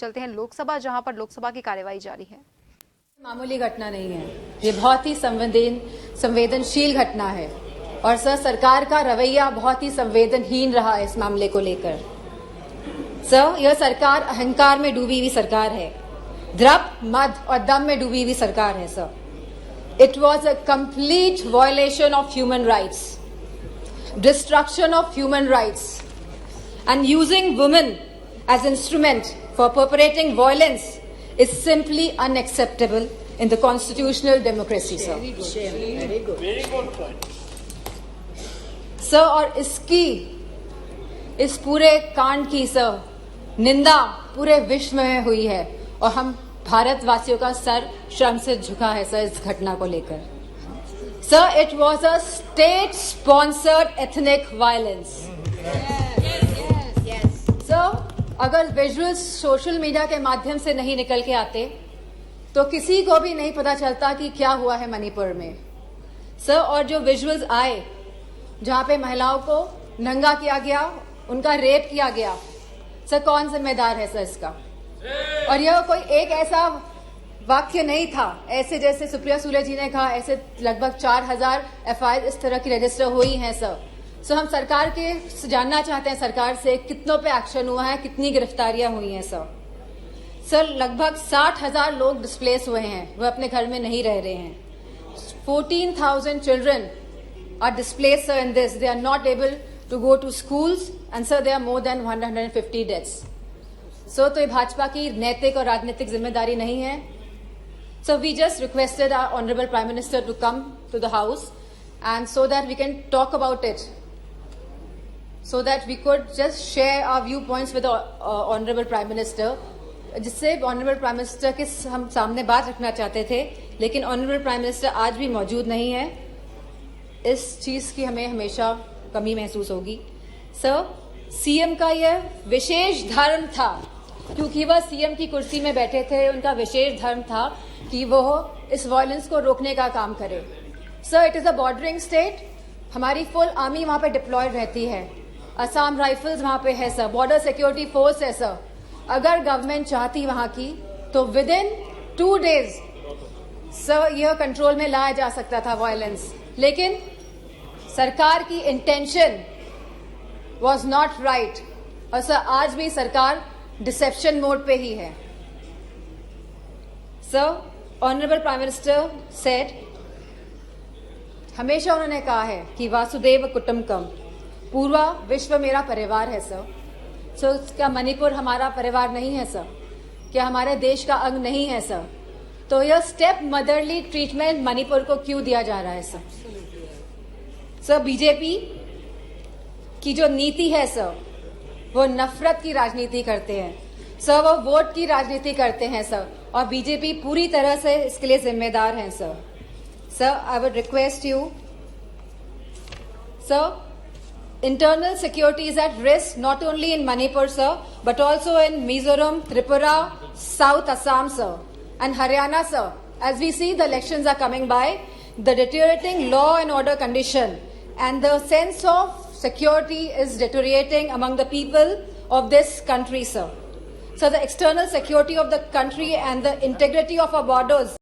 चलते हैं लोकसभा, जहां पर लोकसभा की कार्यवाही जारी है। मामूली घटना नहीं है, ये बहुत ही संवेदनशील घटना है और सर सरकार का रवैया बहुत ही संवेदनहीन रहा इस मामले को लेकर। सर यह सरकार अहंकार में डूबी हुई सरकार है, द्रव मद और दम में डूबी हुई सरकार है। Sir it was a complete violation of human rights, destruction of human rights and using women as instrument for perpetrating violence is simply unacceptable in the constitutional democracy, sir. Very good point. Sir, और इस पूरे कांड की sir निंदा पूरे विश्व में हुई है और हम भारतवासियों का सर शर्म से झुका है सर इस घटना को लेकर। Sir it was a state sponsored ethnic violence. अगर विजुअल्स सोशल मीडिया के माध्यम से नहीं निकल के आते तो किसी को भी नहीं पता चलता कि क्या हुआ है मणिपुर में। सर और जो विजुअल्स आए जहां पे महिलाओं को नंगा किया गया, उनका रेप किया गया, सर कौन जिम्मेदार है सर इसका? और यह कोई एक ऐसा वाक्य नहीं था, ऐसे जैसे सुप्रिया सुले जी ने कहा, ऐसे लगभग 4000 FIR इस तरह की रजिस्टर हुई हैं सर। सो हम सरकार के जानना चाहते हैं सरकार से कितनों पे एक्शन हुआ है, कितनी गिरफ्तारियां हुई हैं सर लगभग 60,000 लोग डिस्प्लेस हुए हैं, वो अपने घर में नहीं रह रहे हैं। 14,000 children are displace sir in this, they are not able to go to schools and sir they are more than 150 deaths. So तो ये भाजपा की नैतिक और राजनीतिक जिम्मेदारी नहीं है। So we just requested our honourable prime minister to come to the house and so that we can talk about it, so that we could just share our viewpoints with the honorable prime minister, जिससे honorable prime minister के हम सामने बात रखना चाहते थे, लेकिन honorable prime minister आज भी मौजूद नहीं है। इस चीज की हमें हमेशा कमी महसूस होगी। सर सीएम का यह विशेष धर्म था, क्योंकि वह सीएम की कुर्सी में बैठे थे, उनका विशेष धर्म था कि वो इस वायलेंस को रोकने का काम करे। Sir it is a bordering state, हमारी फुल आर्मी वहां पे डिप्लॉयड रहती है, असम राइफल्स वहां पे है सर, बॉर्डर सिक्योरिटी फोर्स है सर। अगर गवर्नमेंट चाहती वहां की तो विद इन 2 days सर यह कंट्रोल में लाया जा सकता था वायलेंस, लेकिन सरकार की इंटेंशन वॉज नॉट राइट और सर आज भी सरकार डिसेप्शन मोड पे ही है। Sir honourable prime minister said, हमेशा उन्होंने कहा है कि वासुदेव कुटुंबकम, पूरा विश्व मेरा परिवार है सर। सो क्या मणिपुर हमारा परिवार नहीं है सर? क्या हमारे देश का अंग नहीं है सर? तो यह स्टेप मदरली ट्रीटमेंट मणिपुर को क्यों दिया जा रहा है सर? सर बीजेपी की जो नीति है सर, वो नफरत की राजनीति करते हैं सर, वो वोट की राजनीति करते हैं सर, और बीजेपी पूरी तरह से इसके लिए जिम्मेदार है sir. Sir, I would request you, sir, internal security is at risk not only in Manipur, sir, but also in Mizoram, Tripura, South Assam, sir, and Haryana, sir. As we see the elections are coming by, the deteriorating law and order condition and the sense of security is deteriorating among the people of this country, sir. So the external security of the country and the integrity of our borders